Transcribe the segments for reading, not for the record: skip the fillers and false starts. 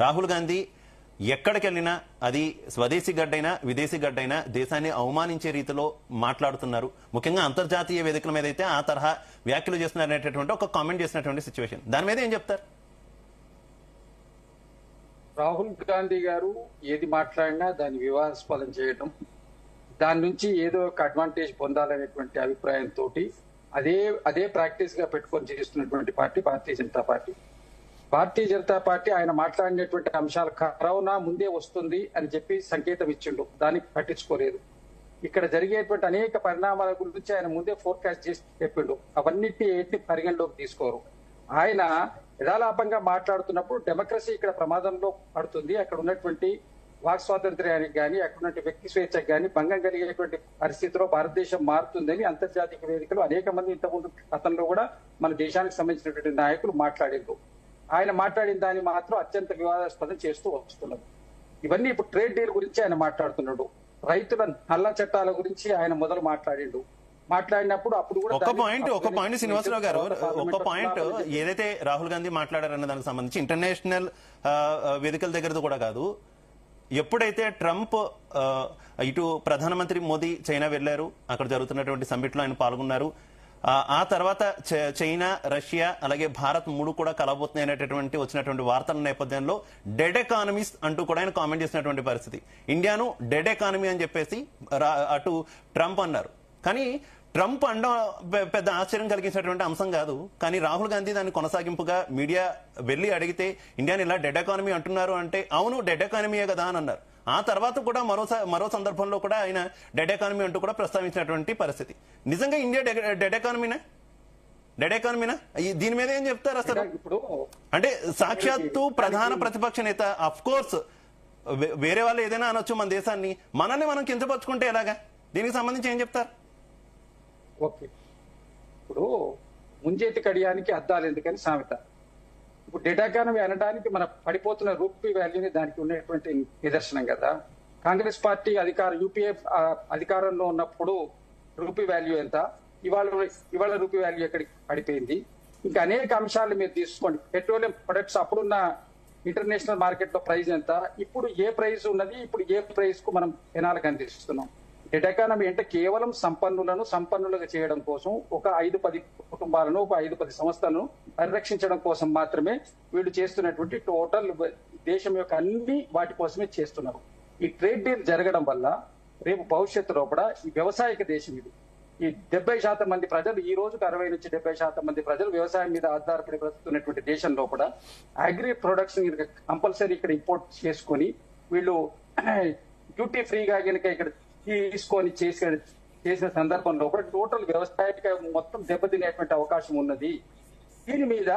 రాహుల్ గాంధీ ఎక్కడికి వెళ్ళినా అది స్వదేశీ గడ్డైనా విదేశీ గడ్డైనా దేశాన్ని అవమానించే రీతిలో మాట్లాడుతున్నారు. ముఖ్యంగా అంతర్జాతీయ వేదికల మీద అయితే ఆ తరహా వ్యాఖ్యలు చేస్తున్నారు అనేటటువంటి ఒక కామెంట్ చేసినటువంటి సిచ్యువేషన్. దాని మీద ఏం చెప్తారు? రాహుల్ గాంధీ గారు ఏది మాట్లాడినా దాన్ని వివాదాస్పదం చేయడం, దాని నుంచి ఏదో ఒక అడ్వాంటేజ్ పొందాలనేటువంటి అభిప్రాయంతో అదే ప్రాక్టీస్ గా పెట్టుకొని చేస్తున్నటువంటి party Bharatiya Janata party. Bharatiya Janata party ఆయన మాట్లాడినటువంటి అంశాలు కరోనా ముందే వస్తుంది అని చెప్పి సంకేతం ఇచ్చిండు, దానికి పట్టించుకోలేదు. ఇక్కడ జరిగేటువంటి అనేక పరిణామాల గురించి ఆయన ముందే ఫోర్కాస్ట్ చేసి చెప్పిండు, అవన్నిటిని పరిగణలోకి తీసుకోరు. ఆయన యథాలాపంగా మాట్లాడుతున్నప్పుడు డెమోక్రసీ ఇక్కడ ప్రమాదంలో పడుతుంది, అక్కడ ఉన్నటువంటి వాక్ స్వాతంత్ర్యానికి కానీ అక్కడ ఉన్నటువంటి వ్యక్తి స్వేచ్ఛకు కానీ భంగం కలిగేటువంటి పరిస్థితిలో భారతదేశం మారుతుందని అంతర్జాతీయ వేదికలు అనేక మంది ఇంతకుముందు గతంలో కూడా మన దేశానికి సంబంధించినటువంటి నాయకులు మాట్లాడారు. ఆయన మాట్లాడిన దాన్ని మాత్రం అత్యంత వివాదాస్పదం చేస్తూ వస్తున్నారు. ఇవన్నీ ఇప్పుడు ట్రేడ్ డీల్ గురించి ఆయన మాట్లాడుతున్నాడు, రైతుల నల్ల చట్టాల గురించి ఆయన మొదలు మాట్లాడినప్పుడు అప్పుడు కూడా ఒక పాయింట్ శ్రీనివాసరావు గారు, ఒక పాయింట్ ఏదైతే రాహుల్ గాంధీ మాట్లాడారన్న దానికి సంబంధించి ఇంటర్నేషనల్ వేదికల దగ్గరది కూడా కాదు, ఎప్పుడైతే ట్రంప్ ఇటు ప్రధానమంత్రి మోదీ చైనా వెళ్లారు, అక్కడ జరుగుతున్నటువంటి సమ్మిట్ లో ఆయన పాల్గొన్నారు. ఆ తర్వాత చైనా, రష్యా అలాగే భారత్ మూడు కూడా కలబోతున్నాయి అనేటటువంటి వచ్చినటువంటి వార్తల నేపథ్యంలో డెడ్ ఎకానమీస్ అంటూ కూడా ఆయన కామెంట్ చేసినటువంటి పరిస్థితి. ఇండియాను డెడ్ ఎకానమీ అని చెప్పేసి అటు ట్రంప్ అన్నారు. కానీ ట్రంప్ అనడం పెద్ద ఆశ్చర్యం కలిగించినటువంటి అంశం కాదు. కానీ రాహుల్ గాంధీ దాన్ని కొనసాగింపుగా మీడియా వెళ్లి అడిగితే ఇండియాని ఇలా డెడ్ ఎకానమీ అంటున్నారు అంటే అవును డెడ్ ఎకానమీయే కదా అని అన్నారు. ఆ తర్వాత కూడా మరో సందర్భంలో కూడా ఆయన డెడ్ ఎకానమీ అంటూ కూడా ప్రస్తావించినటువంటి పరిస్థితి. నిజంగా ఇండియా డెడ్ ఎకానమీనా? దీని మీద ఏం చెప్తారు అసలు? అంటే సాక్షాత్తు ప్రధాన ప్రతిపక్ష నేత, అఫ్ కోర్స్ వేరే వాళ్ళు ఏదైనా అనొచ్చు, మన దేశాన్ని మనల్ని మనం కించపరుచుకుంటే ఎలాగా? దీనికి సంబంధించి ఏం చెప్తారు? ఓకే, ఇప్పుడు ముంజేతి కడియానికి అద్దాలు ఎందుకని సామెత. ఇప్పుడు డెడ్ ఎకానమీ అనడానికి మన పడిపోతున్న రూపీ వాల్యూని దానికి ఉన్నటువంటి నిదర్శనం కదా. కాంగ్రెస్ పార్టీ యూపీఏ అధికారంలో ఉన్నప్పుడు రూపీ వాల్యూ ఎంత, ఇవాళ రూపీ వాల్యూ ఎక్కడికి పడిపోయింది. ఇంకా అనేక అంశాలు మీరు తీసుకోండి. పెట్రోలియం ప్రొడక్ట్స్ అప్పుడున్న ఇంటర్నేషనల్ మార్కెట్ లో ప్రైస్ ఎంత, ఇప్పుడు ఏ ప్రైస్ ఉన్నది, ఇప్పుడు ఏ ప్రైస్ కు మనం జనాలకు అందిస్తున్నాం. డెడ్ ఎకానమీ అంటే కేవలం సంపన్నులుగా చేయడం కోసం, ఒక 5-10 కుటుంబాలను, ఒక 5-10 సంస్థలను పరిరక్షించడం కోసం మాత్రమే వీళ్ళు చేస్తున్నటువంటి టోటల్ దేశం యొక్క అన్ని వాటి కోసమే చేస్తున్నారు. ఈ ట్రేడ్ డీల్ జరగడం వల్ల రేపు భవిష్యత్తు లోపల ఈ వ్యవసాయక దేశం ఇది. ఈ 70% మంది ప్రజలు, ఈ రోజుకు 60-70% మంది ప్రజలు వ్యవసాయం మీద ఆధారపడి బ్రతుకుతున్నటువంటి దేశం లోపల అగ్రి ప్రొడక్ట్స్ కంపల్సరీ ఇక్కడ ఇంపోర్ట్ చేసుకొని వీళ్ళు డ్యూటీ ఫ్రీగా కనుక ఇక్కడ తీసుకొని చేసిన సందర్భంలో కూడా టోటల్ వ్యవసాయ మొత్తం దెబ్బతినేటువంటి అవకాశం ఉన్నది. దీని మీద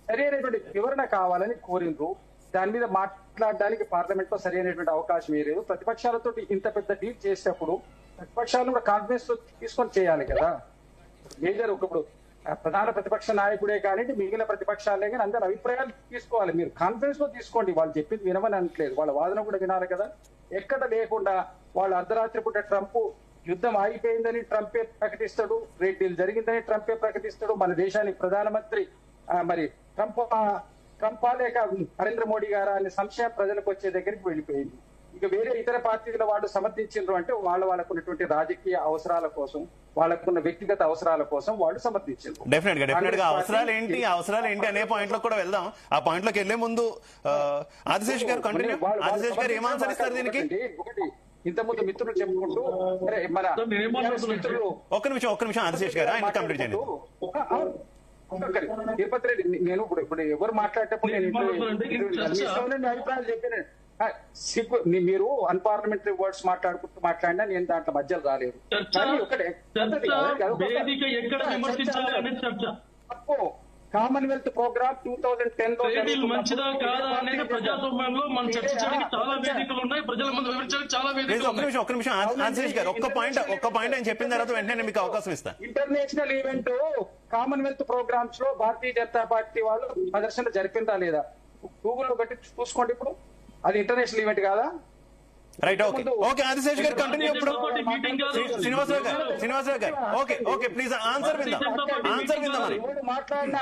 సరైనటువంటి వివరణ కావాలని కోరిండ్రు. దాని మీద మాట్లాడడానికి పార్లమెంట్ లో సరైనటువంటి అవకాశం లేదు. ప్రతిపక్షాలతో ఇంత పెద్ద డీల్ చేసేటప్పుడు ప్రతిపక్షాలను కూడా కాన్ఫిడెన్స్ తో తీసుకొని చేయాలి కదా. మేజర్ ఇప్పుడు ప్రధాన ప్రతిపక్ష నాయకుడే కానీ మిగిలిన ప్రతిపక్షాలే కానీ అందరి అభిప్రాయాలు తీసుకోవాలి. మీరు కాన్ఫిడెన్స్ తో తీసుకోండి, వాళ్ళు చెప్పింది వినమని అనట్లేదు, వాళ్ళ వాదన కూడా వినాలి కదా. ఎక్కడ లేకుండా వాళ్ళు అర్ధరాత్రి పూట ట్రంప్ యుద్ధం ఆగిపోయిందని ట్రంపే ప్రకటిస్తాడు, ట్రేడ్ డీల్ జరిగిందని ట్రంపే ప్రకటిస్తాడు. మన దేశానికి ప్రధానమంత్రి మరి ట్రంపా లేక నరేంద్ర మోడీ గారా అనే సంశయం ప్రజలకు వచ్చే దగ్గరికి వెళ్ళిపోయింది. ఇక వేరే ఇతర పార్టీల వాళ్ళు సమర్థించారు అంటే వాళ్ళకున్నటువంటి రాజకీయ అవసరాల కోసం, వాళ్ళకున్న వ్యక్తిగత అవసరాల కోసం వాళ్ళు సమర్థించారు. డెఫినెట్ గా అవసరాలు ఏంటి అనే పాయింట్ లో కూడా వెళ్దాం. ఆ పాయింట్ లోకి వెళ్లే ముందు ఆదిశేష్ గారు కంటిన్యూ. ఆదిశేష్ గారు ఏం ఆన్సర్ ఇస్తారు దీనికి? ఒకటి ఇంతకుముందు మిత్రులు చెప్పుకుంటూ మన మిత్రులు ఒక్క నిమిషం ఆదిశేష్ గారు ఆయన కంప్లీట్ చేయండి. తిరుపతి రెడ్డి, నేను ఇప్పుడు ఎవరు మాట్లాడేటప్పుడు నేను అభిప్రాయాలు చెప్పాను. మీరు అన్పార్లమెంటరీ వర్డ్స్ మాట్లాడినా నేను దాంట్లో మధ్యలో రాలేదు. తప్పు. కామన్వెల్త్ ప్రోగ్రామ్ 2010 మంచిదా కాదా అనేది ప్రజాస్వామ్యంలో మనం చర్చించడానికి చాలా వేదికలు ఉన్నాయి, ప్రజల ముందు వివరించడానికి చాలా వేదికలు ఉన్నాయి. ఒక్క నిమిషం ఆదిశేష్ గారు ఒక్క పాయింట్ ఆయన చెప్పిన తర్వాత వెంటనే మీకు అవకాశం ఇస్తాను. ఇంటర్నేషనల్ ఈవెంట్ కామన్వెల్త్ ప్రోగ్రామ్స్ లో భారతీయ జనతా పార్టీ వాళ్ళు ప్రదర్శన జరిపిందా లేదా గూగుల్లో పెట్టి చూసుకోండి. ఇప్పుడు అది ఇంటర్నేషనల్ ఈవెంట్ కాదా? రైట్, ఓకే ఆదిశేష్ గారు కంటిన్యూ. ఇప్పుడు శ్రీనివాసరావు గారు ఓకే ప్లీజ్ ఆన్సర్ విందాం. మాట్లాడినా